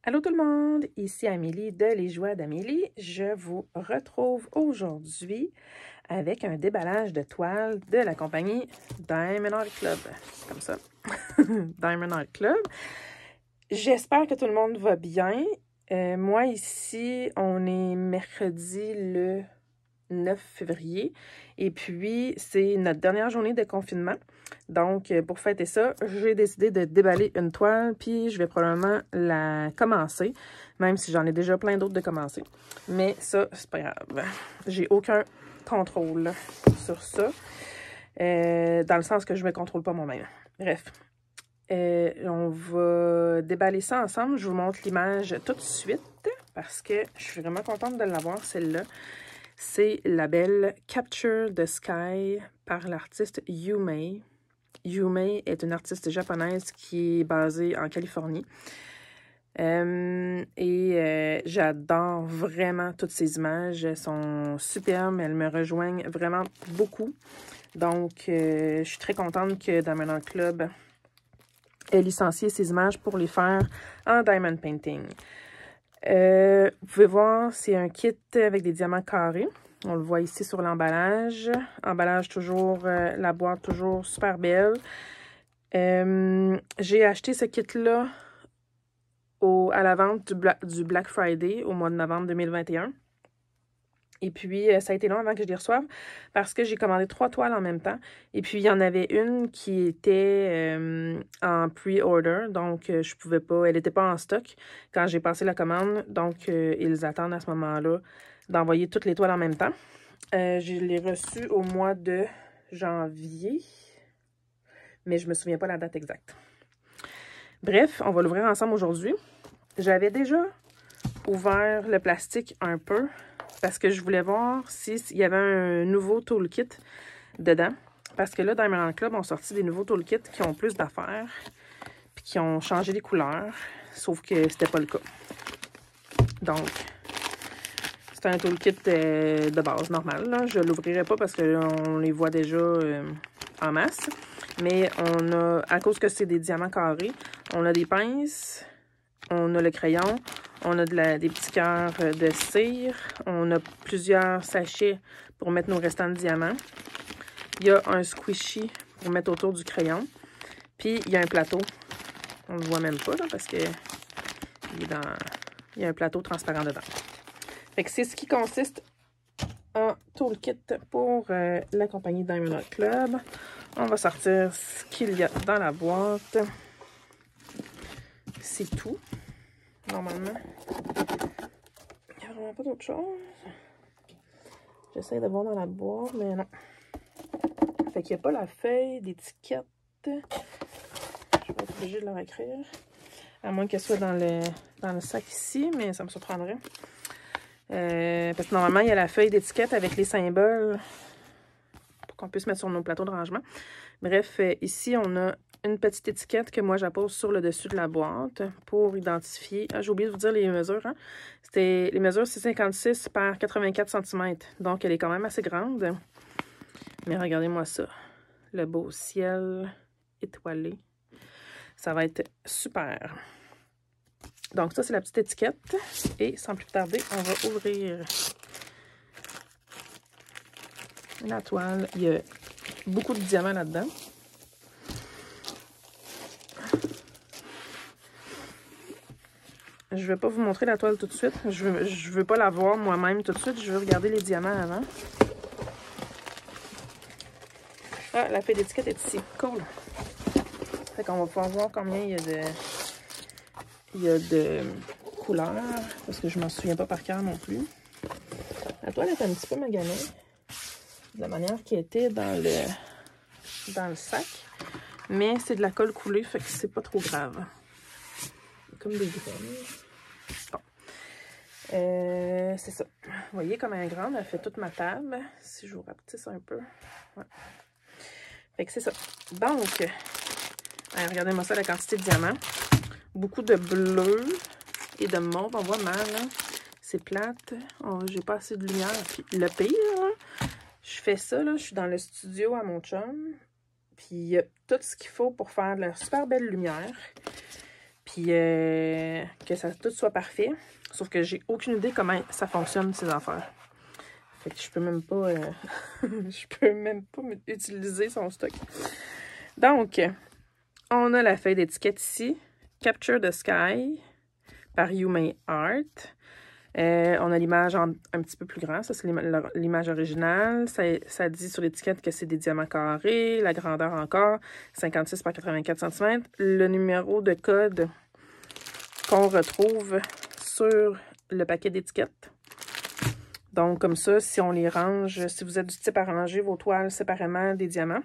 Allô tout le monde, ici Amélie de Les Joies d'Amélie. Je vous retrouve aujourd'hui avec un déballage de toiles de la compagnie Diamond Art Club. C'est comme ça, Diamond Art Club. J'espère que tout le monde va bien. Moi ici, on est mercredi le 9 février et puis c'est notre dernière journée de confinement. Donc, pour fêter ça, j'ai décidé de déballer une toile, puis je vais probablement la commencer, même si j'en ai déjà plein d'autres de commencer. Mais ça, c'est pas grave. J'ai aucun contrôle sur ça, dans le sens que je me contrôle pas moi-même. Bref, on va déballer ça ensemble. Je vous montre l'image tout de suite, parce que je suis vraiment contente de l'avoir, celle-là. C'est la belle Capture the Sky par l'artiste Yumei. Yumei est une artiste japonaise qui est basée en Californie. J'adore vraiment toutes ces images. Elles sont superbes, elles me rejoignent vraiment beaucoup. Donc, je suis très contente que Diamond Art Club ait licencié ces images pour les faire en Diamond Painting. Vous pouvez voir, c'est un kit avec des diamants carrés. On le voit ici sur l'emballage. Emballage toujours, la boîte toujours super belle. J'ai acheté ce kit-là à la vente du Black Friday au mois de novembre 2021. Et puis, ça a été long avant que je les reçoive parce que j'ai commandé 3 toiles en même temps. Et puis, il y en avait une qui était en pre-order, donc je pouvais pas, elle n'était pas en stock quand j'ai passé la commande. Donc, ils attendent à ce moment-là d'envoyer toutes les toiles en même temps. Je l'ai reçue au mois de janvier, mais je me souviens pas la date exacte. Bref, on va l'ouvrir ensemble aujourd'hui. J'avais déjà ouvert le plastique un peu parce que je voulais voir s'il y avait un nouveau toolkit dedans. Parce que là, Diamond Art Club ont sorti des nouveaux toolkits qui ont plus d'affaires puis qui ont changé les couleurs, sauf que c'était pas le cas. Donc, c'est un toolkit de base normal, là. Je l'ouvrirai pas parce qu'on les voit déjà en masse. Mais on a, à cause que c'est des diamants carrés, on a des pinces, on a le crayon, on a des petits cœurs de cire, on a plusieurs sachets pour mettre nos restants de diamants. Il y a un squishy pour mettre autour du crayon. Puis, il y a un plateau. On ne le voit même pas, là, parce que il y a un plateau transparent dedans. Fait que c'est ce qui consiste en toolkit pour la compagnie Diamond Art Club. On va sortir ce qu'il y a dans la boîte. C'est tout. Normalement, il n'y a vraiment pas d'autre chose. J'essaie de voir dans la boîte, mais non. Fait qu'il n'y a pas la feuille d'étiquette. Je vais être obligée de leur écrire. À moins qu'elle soit dans le sac ici, mais ça me surprendrait. Parce que normalement, il y a la feuille d'étiquette avec les symboles pour qu'on puisse mettre sur nos plateaux de rangement. Bref, ici, on a une petite étiquette que moi, j'appose sur le dessus de la boîte pour identifier. Ah, j'ai oublié de vous dire les mesures. Hein? Les mesures, c'est 56 par 84 cm. Donc, elle est quand même assez grande. Mais regardez-moi ça. Le beau ciel étoilé. Ça va être super. Donc, ça, c'est la petite étiquette. Et sans plus tarder, on va ouvrir la toile. Il y a beaucoup de diamants là-dedans. Je ne vais pas vous montrer la toile tout de suite. Je veux pas la voir moi-même tout de suite. Je veux regarder les diamants avant. Ah, la feuille d'étiquette est ici. Cool. Fait qu'on va pouvoir voir combien il y a de couleurs. Parce que je ne m'en souviens pas par cœur non plus. La toile est un petit peu maganée. De la manière qui était dans le sac. Mais c'est de la colle coulée. Fait que c'est pas trop grave. Comme des graines. Bon. C'est ça. Vous voyez comme elle est grande, elle fait toute ma table. Si je vous rapetisse un peu. Ouais. Fait que c'est ça. Donc, regardez-moi ça, la quantité de diamants. Beaucoup de bleu et de mauve. On voit mal, hein? C'est plate. Oh, j'ai pas assez de lumière. Puis le pire, là, je fais ça, là, je suis dans le studio à mon chum. Puis il y a tout ce qu'il faut pour faire de la super belle lumière. Puis que ça tout soit parfait. Sauf que j'ai aucune idée comment ça fonctionne, ces affaires. Fait que je peux même pas... je peux même pas utiliser son stock. Donc, on a la feuille d'étiquette ici. Capture the Sky par You May Art. On a l'image un petit peu plus grand. Ça, c'est l'image originale. Ça dit sur l'étiquette que c'est des diamants carrés. La grandeur encore, 56 par 84 cm. Le numéro de code qu'on retrouve sur le paquet d'étiquettes. Donc, comme ça, si on les range, si vous êtes du type à ranger vos toiles séparément des diamants,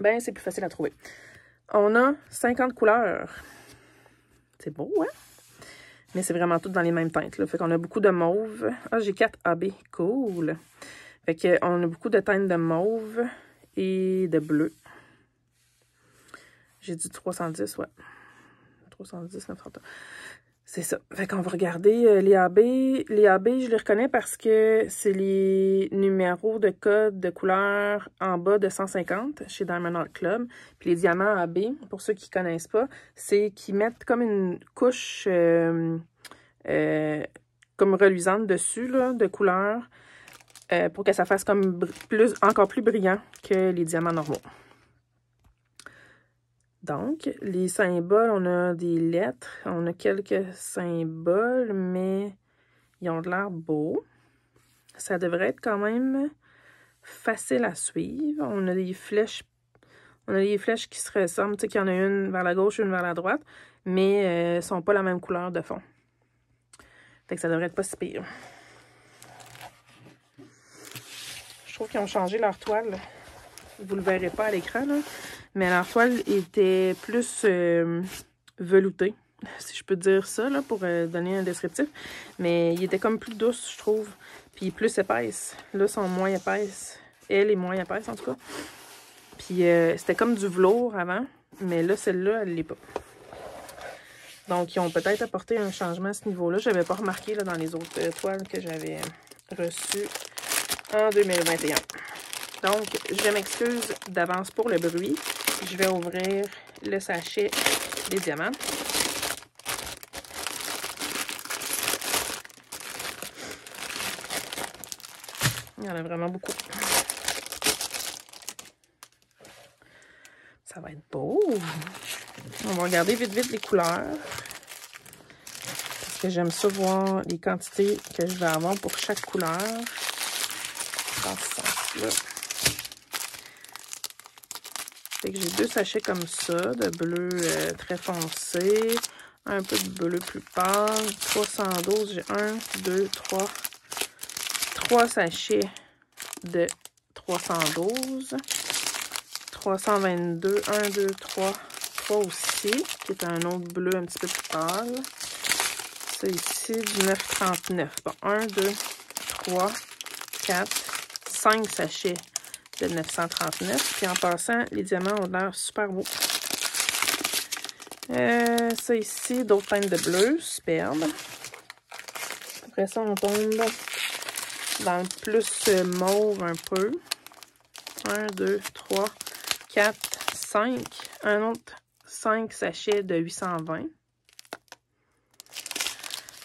ben c'est plus facile à trouver. On a 50 couleurs. C'est beau, hein? Mais c'est vraiment tout dans les mêmes teintes, là. Fait qu'on a beaucoup de mauve. Ah, j'ai 4 AB. Cool. Fait qu'on a beaucoup de teintes de mauve et de bleu. J'ai dit 310, ouais. 310, 930. C'est ça. Fait qu'on va regarder les AB. Les AB, je les reconnais parce que c'est les numéros de code de couleur en bas de 150 chez Diamond Art Club. Puis les diamants AB, pour ceux qui ne connaissent pas, c'est qu'ils mettent comme une couche comme reluisante dessus là, de couleur pour que ça fasse comme encore plus brillant que les diamants normaux. Donc, les symboles, on a des lettres, on a quelques symboles, mais ils ont de l'air beaux. Ça devrait être quand même facile à suivre. On a des flèches qui se ressemblent, tu sais qu'il y en a une vers la gauche, une vers la droite, mais elles ne sont pas la même couleur de fond. Fait que ça devrait être pas si pire. Je trouve qu'ils ont changé leur toile. Vous le verrez pas à l'écran, là. Mais leur toile était plus veloutée, si je peux dire ça, là, pour donner un descriptif. Mais il était comme plus douce, je trouve. Puis plus épaisse. Là, elles sont moins épaisses. Elle est moins épaisse, en tout cas. Puis c'était comme du velours avant. Mais là, celle-là, elle l'est pas. Donc, ils ont peut-être apporté un changement à ce niveau-là. Je n'avais pas remarqué là, dans les autres toiles que j'avais reçues en 2021. Donc, je m'excuse d'avance pour le bruit. Je vais ouvrir le sachet des diamants. Il y en a vraiment beaucoup. Ça va être beau. On va regarder vite les couleurs. Parce que j'aime ça voir les quantités que je vais avoir pour chaque couleur. Dans ce sens-là. Fait que j'ai 2 sachets comme ça, de bleu très foncé, un peu de bleu plus pâle, 312, j'ai 1, 2, 3 sachets de 312, 322, 1, 2, 3 aussi, qui est un autre bleu un petit peu plus pâle, ça ici, du 939, bon, 1, 2, 3, 4, 5 sachets de 939. Puis en passant, les diamants ont l'air super beaux. Ça ici, d'autres teintes de bleu, superbe. Après ça, on tombe dans le plus mauve un peu. 1, 2, 3, 4, 5. Un autre 5 sachets de 820.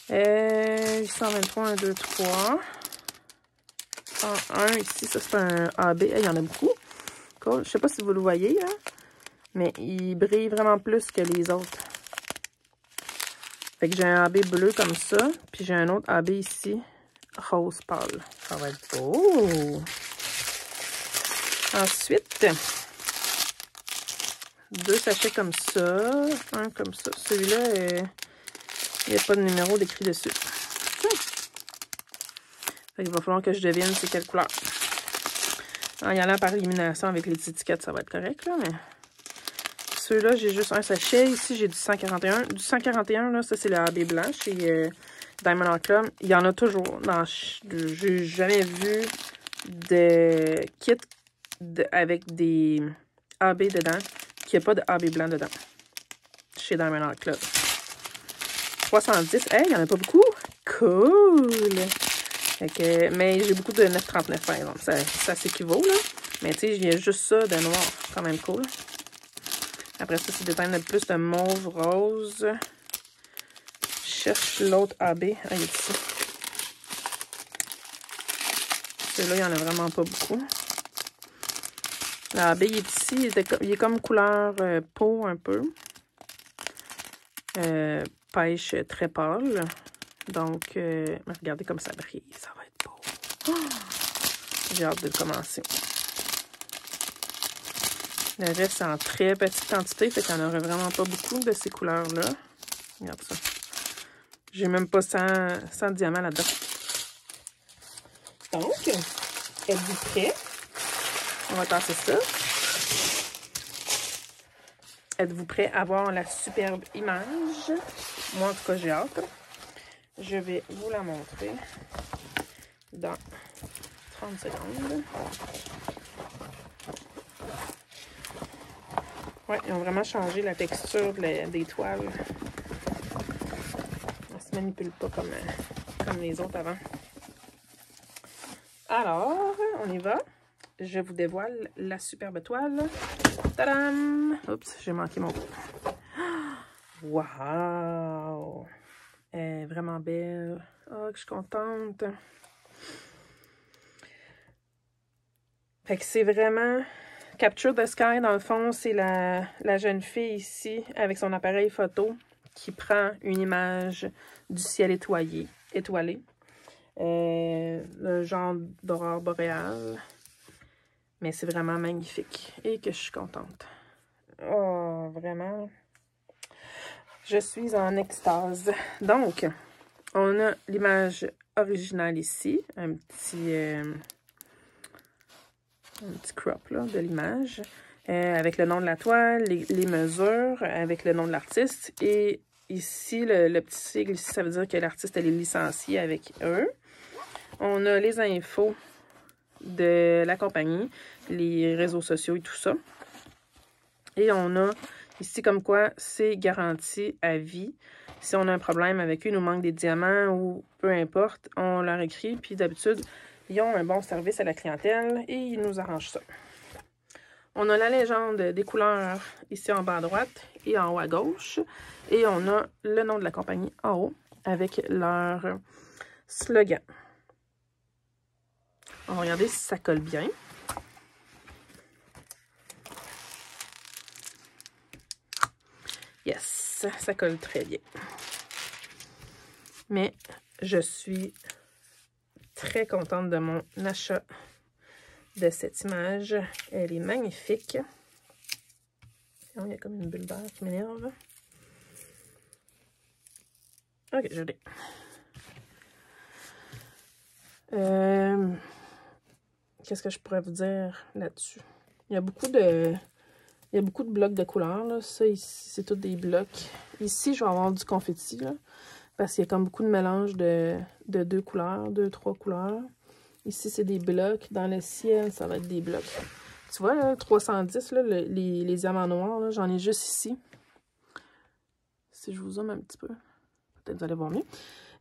823, 1, 2, 3. Un ici, ça c'est un AB. Il y en a beaucoup. Cool. Je sais pas si vous le voyez, hein, mais il brille vraiment plus que les autres. Fait que j'ai un AB bleu comme ça, puis j'ai un autre AB ici, rose pâle. Ça va être beau! Ensuite, 2 sachets comme ça, un comme ça. Celui-là, il n'y a pas de numéro d'écrit dessus. Il va falloir que je devine c'est quelle couleur. En y allant par élimination avec les étiquettes, ça va être correct, là, mais... Ceux-là, j'ai juste un sachet. Ici, j'ai du 141. Du 141, là, ça, c'est le AB blanc chez Diamond Art Club. Il y en a toujours. J'ai jamais vu de kit avec des AB dedans qui n'a pas de AB blanc dedans chez Diamond Art Club. 310. Hey, il n'y en a pas beaucoup. Cool! Mais j'ai beaucoup de 939 par exemple. Ça s'équivaut, là. Mais tu sais, il y a juste ça de noir. Quand même cool. Après ça, c'est des teintes de plus de mauve rose. Je cherche l'autre AB. Ah, il est ici. Celui-là, il n'y en a vraiment pas beaucoup. L'AB, il est ici. Il est comme couleur peau un peu. Pêche très pâle. Donc, regardez comme ça brille. Ça va être beau. Oh! J'ai hâte de le commencer. Le reste, c'est en très petite quantité. Fait qu'il n'y en aurait vraiment pas beaucoup de ces couleurs-là. Regarde ça. J'ai même pas 100 diamants là-dedans. Donc, êtes-vous prêts? On va tasser ça. Êtes-vous prêts à voir la superbe image? Moi, en tout cas, j'ai hâte. Je vais vous la montrer dans 30 secondes. Ouais, ils ont vraiment changé la texture des toiles. On se manipule pas comme les autres avant. Alors, on y va. Je vous dévoile la superbe toile. Tadam! Oups, j'ai manqué mon coup. Wow! Elle est vraiment belle. Oh, que je suis contente. Fait que c'est vraiment... Capture the Sky, dans le fond, c'est la jeune fille ici, avec son appareil photo, qui prend une image du ciel étoilé. Le genre d'aurore boréale. Mais c'est vraiment magnifique. Et que je suis contente. Oh, vraiment. Je suis en extase. Donc, on a l'image originale ici. Un petit crop là, de l'image. Avec le nom de la toile, les mesures, avec le nom de l'artiste. Et ici, le petit sigle, ici, ça veut dire que l'artiste, elle est licenciée avec eux. On a les infos de la compagnie, les réseaux sociaux et tout ça. Et on a ici comme quoi c'est garanti à vie. Si on a un problème avec eux, il nous manque des diamants ou peu importe, on leur écrit. Puis d'habitude, ils ont un bon service à la clientèle et ils nous arrangent ça. On a la légende des couleurs ici en bas à droite et en haut à gauche. Et on a le nom de la compagnie en haut avec leur slogan. On va regarder si ça colle bien. Yes, ça colle très bien. Mais je suis très contente de mon achat de cette image. Elle est magnifique. Oh, il y a comme une bulle d'air qui m'énerve. Ok, je l'ai. Qu'est-ce que je pourrais vous dire là-dessus? Il y a beaucoup de blocs de couleurs. Là. Ça, ici, c'est tous des blocs. Ici, je vais avoir du confetti, là, parce qu'il y a comme beaucoup de mélange de deux couleurs, 2-3 couleurs. Ici, c'est des blocs. Dans le ciel, ça va être des blocs. Tu vois, là, 310, là, les diamants noirs, j'en ai juste ici. Si je vous zoome un petit peu, peut-être vous allez voir mieux.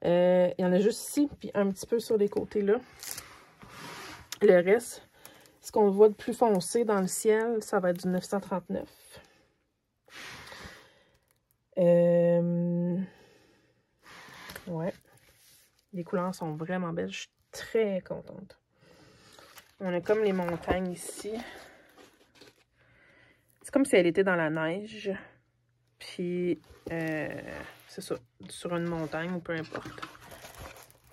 Il y en a juste ici, puis un petit peu sur les côtés, là. Le reste, ce qu'on voit de plus foncé dans le ciel, ça va être du 939. Ouais. Les couleurs sont vraiment belles. Je suis très contente. On a comme les montagnes ici. C'est comme si elle était dans la neige. Puis, c'est ça, sur une montagne ou peu importe.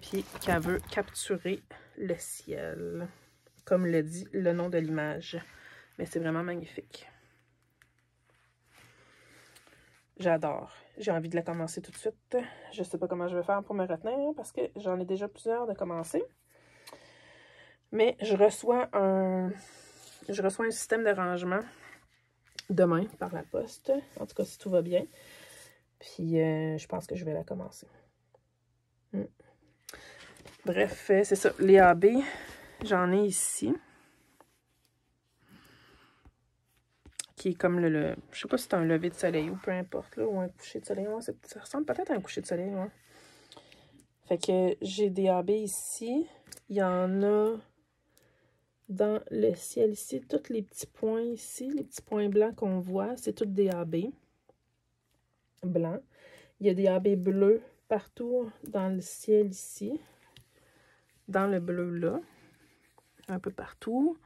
Puis, qu'elle veut capturer le ciel. Comme le dit le nom de l'image. Mais c'est vraiment magnifique. J'adore. J'ai envie de la commencer tout de suite. Je sais pas comment je vais faire pour me retenir parce que j'en ai déjà plusieurs de commencer. Mais je reçois un système de rangement demain par la poste. En tout cas, si tout va bien. Puis, je pense que je vais la commencer. Bref, c'est ça. Les AB, j'en ai ici. Qui est comme je sais pas si c'est un lever de soleil ou peu importe, là, ou un coucher de soleil. Ouais, ça ressemble peut-être à un coucher de soleil, ouais. Fait que j'ai des AB ici. Il y en a dans le ciel ici, tous les petits points ici, les petits points blancs qu'on voit, c'est tous des AB blancs. Il y a des AB bleus partout dans le ciel ici, dans le bleu là, un peu partout.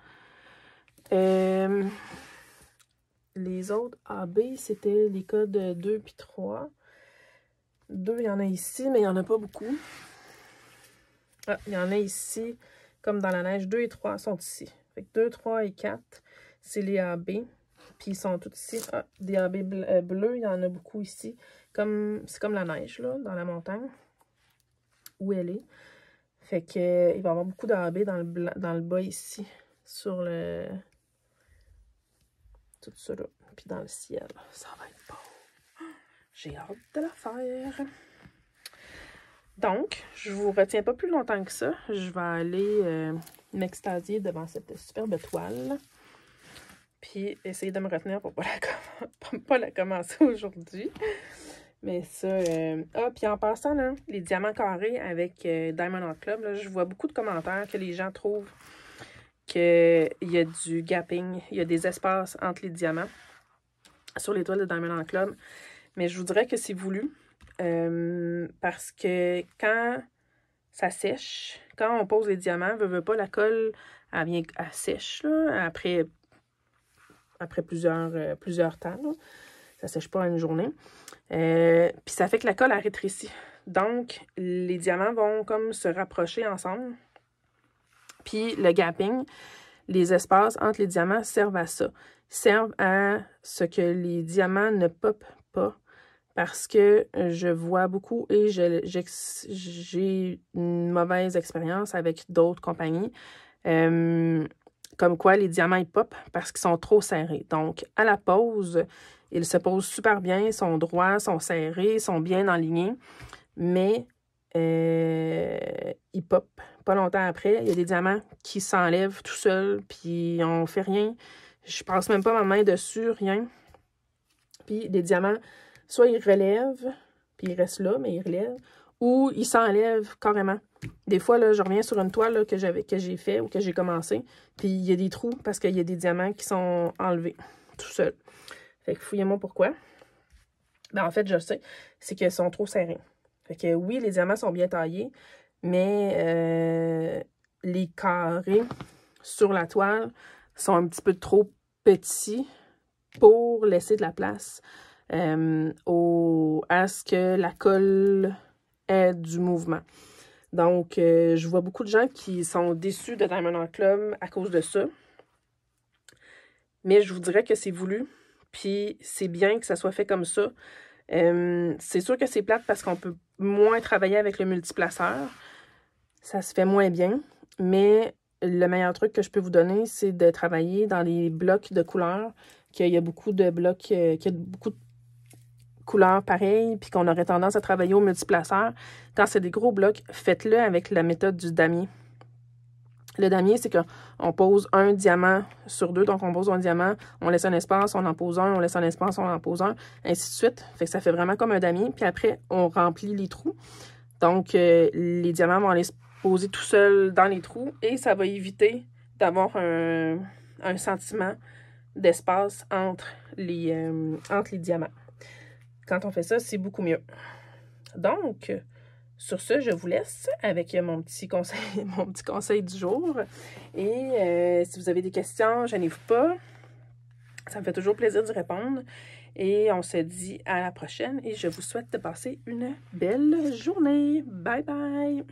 Les autres AB, c'était les codes 2 puis 3. 2, il y en a ici, mais il n'y en a pas beaucoup. Ah, il y en a ici, comme dans la neige. 2 et 3 sont ici. Fait que 2, 3 et 4, c'est les AB. Puis ils sont tous ici. Ah, des AB bleus, il y en a beaucoup ici. C'est comme la neige, là, dans la montagne, où elle est. Fait que il va y avoir beaucoup d'AB dans le bas ici, sur le... tout ça là. Puis dans le ciel, ça va être beau. J'ai hâte de la faire. Donc, je vous retiens pas plus longtemps que ça. Je vais aller m'extasier devant cette superbe toile. Puis essayer de me retenir pour pas la commencer aujourd'hui. Mais ça... Ah, puis en passant, là, les diamants carrés avec Diamond Art Club, là, je vois beaucoup de commentaires que les gens trouvent qu'il y a du gapping, il y a des espaces entre les diamants sur les toiles de Diamond Art Club. Mais je vous dirais que c'est voulu. Parce que quand ça sèche, quand on pose les diamants, veut pas, la colle, elle sèche là, après plusieurs temps. Là. Ça sèche pas en une journée. Puis ça fait que la colle, elle rétrécit. Donc, les diamants vont comme se rapprocher ensemble. Puis le gapping, les espaces entre les diamants servent à ça. Servent à ce que les diamants ne popent pas. Parce que je vois beaucoup et j'ai une mauvaise expérience avec d'autres compagnies. Comme quoi les diamants ils popent parce qu'ils sont trop serrés. Donc, à la pose, ils se posent super bien, sont droits, sont serrés, sont bien alignés. Mais ils popent pas longtemps après. Il y a des diamants qui s'enlèvent tout seuls, puis on fait rien. Je passe même pas ma main dessus, rien. Puis des diamants... soit ils relèvent, puis ils restent là, mais ils relèvent, ou ils s'enlèvent carrément. Des fois, là, je reviens sur une toile là, que j'ai fait ou que j'ai commencé, puis il y a des trous parce qu'il y a des diamants qui sont enlevés tout seuls. Fait que fouillez-moi pourquoi. Ben, en fait, je le sais, c'est qu'ils sont trop serrés. Fait que oui, les diamants sont bien taillés, mais les carrés sur la toile sont un petit peu trop petits pour laisser de la place à ce que la colle ait du mouvement. Donc, je vois beaucoup de gens qui sont déçus de Diamond Art Club à cause de ça. Mais je vous dirais que c'est voulu. Puis, c'est bien que ça soit fait comme ça. C'est sûr que c'est plate parce qu'on peut moins travailler avec le multiplaceur. Ça se fait moins bien. Mais le meilleur truc que je peux vous donner, c'est de travailler dans les blocs de couleurs. Qu'il y a beaucoup de blocs, qu'il y a beaucoup de couleurs pareilles, puis qu'on aurait tendance à travailler au multiplaceur. Quand c'est des gros blocs, faites-le avec la méthode du damier. Le damier, c'est qu'on pose un diamant sur deux. Donc, on pose un diamant, on laisse un espace, on en pose un, on laisse un espace, on en pose un, ainsi de suite. Fait que ça fait vraiment comme un damier. Puis après, on remplit les trous. Donc, les diamants vont aller se poser tout seuls dans les trous et ça va éviter d'avoir un sentiment d'espace entre les diamants. Quand on fait ça, c'est beaucoup mieux. Donc, sur ce, je vous laisse avec mon petit conseil du jour. Et si vous avez des questions, gênez-vous pas. Ça me fait toujours plaisir d'y répondre. Et on se dit à la prochaine. Et je vous souhaite de passer une belle journée. Bye bye!